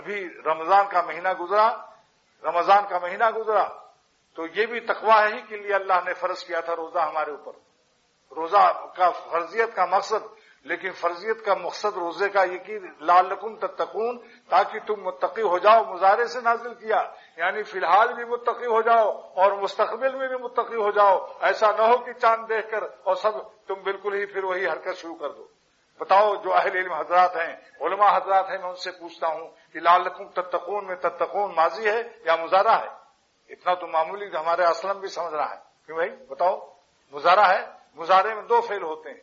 ابھی رمضان کا مہینہ گزرا تو یہ بھی تقوی ہی کے لیے اللہ نے فرض کیا تھا روزہ ہمارے اوپر. روزہ کا فرضیت کا مقصد، لیکن فرضیت کا مقصد روزے کا یہ کہ لعلکم تتقون، تاکہ تم متقی ہو جاؤ. مضارع سے نازل کیا، یعنی فی الحال بھی متقی ہو جاؤ اور مستقبل میں بھی متقی ہو جاؤ. ایسا نہ ہو کہ چاند دیکھ کر اور سب تم بالکل ہی پھر وہی حرکت شروع کر دو. بتاؤ جو اہل علم حضرات ہیں، علماء حضرات ہیں، میں ان سے پوچھتا ہوں کہ لعلکم تتقون میں تتقون ماضی ہے یا مضارع ہے؟ اتنا تو معمولی ہمارے اسلم بھی سمجھ رہا ہے. کیوں بھائی بتاؤ؟ مضارع ہے. مضارع میں دو فعل ہوتے ہیں،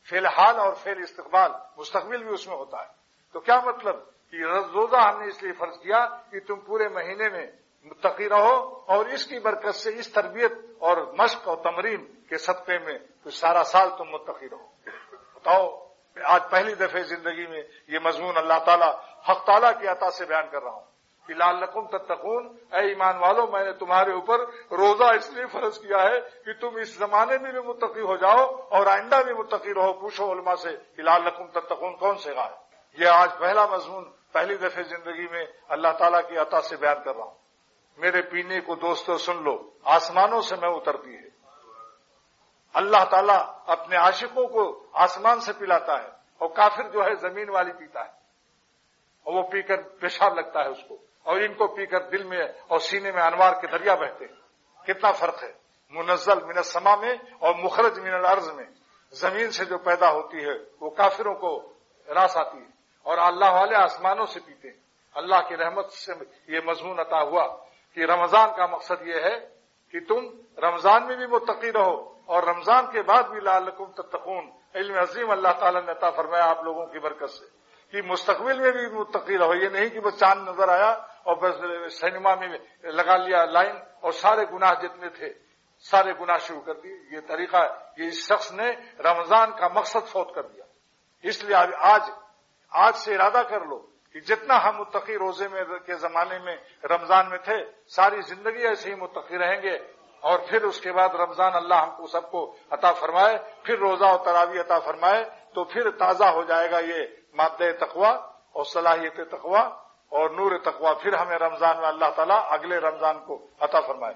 فعل حال اور فعل استقبال، مستقبل بھی اس میں ہوتا ہے. تو کیا مطلب کہ روزہ ہم نے اس لیے فرض کیا کہ تم پورے مہینے میں متقی رہو، اور اس کی برکت سے، اس تربیت اور مشق اور تمرین کے صدقے میں تو سارا سال تم متقی رہو. بتاؤ، آج پہلی دفعہ زندگی میں یہ مضمون اللہ تعالیٰ حق تعالیٰ کی عطا سے بیان کر رہا ہوں کہ لعلکم تتقون، اے ایمان والو میں نے تمہارے اوپر روزہ اس لیے فرض کیا ہے کہ تم اس زمانے میں بھی متقی ہو جاؤ اور آئندہ بھی متقی رہو. پوچھو علماء سے کہ لعلکم تتقون کون سے گا ہے. یہ آج پہلا مضمون پہلی دفعہ زندگی میں اللہ تعالیٰ کی عطا سے بیان کر رہا ہوں. میرے پینے کو دوستو سن لو، آسمانوں سے میں اترتی ہے. اللہ تعالیٰ اپنے عاشقوں کو آسمان سے پلاتا ہے، اور کافر جو ہے زمین والی پیتا ہے، اور وہ پی کر پیشاب لگتا ہے اس کو، اور ان کو پی کر دل میں اور سینے میں انوار کے دریا بہتے ہیں. کتنا فرق ہے منزل من السما میں اور مخرج من الارض میں. زمین سے جو پیدا ہوتی ہے وہ کافروں کو راس آتی ہے، اور اللہ والے آسمانوں سے پیتے ہیں. اللہ کی رحمت سے یہ مضمون عطا ہوا کہ رمضان کا مقصد یہ ہے کہ تم رمضان میں بھی متقی رہو، اور رمضان کے بعد بھی لعلکم تتقون. علم عظیم اللہ تعالیٰ نے عطا فرمایا آپ لوگوں کی برکت سے کہ مستقبل میں بھی متقی رہو. یہ نہیں کہ بس چاند نظر آیا اور بس سینما میں لگا لیا لائن اور سارے گناہ جتنے تھے سارے گناہ شروع کر دیے. یہ طریقہ، یہ اس شخص نے رمضان کا مقصد فوت کر دیا. اس لیے آج سے ارادہ کر لو کہ جتنا ہم متقی روزے میں کے زمانے میں رمضان میں تھے، ساری زندگی ایسے ہی متقی رہیں گے. اور پھر اس کے بعد رمضان اللہ ہم کو سب کو عطا فرمائے، پھر روزہ اور تراویح عطا فرمائے، تو پھر تازہ ہو جائے گا یہ مادہ تقوی اور صلاحیت تقوی اور نور تقوی. پھر ہمیں رمضان میں اللہ تعالیٰ اگلے رمضان کو عطا فرمائے.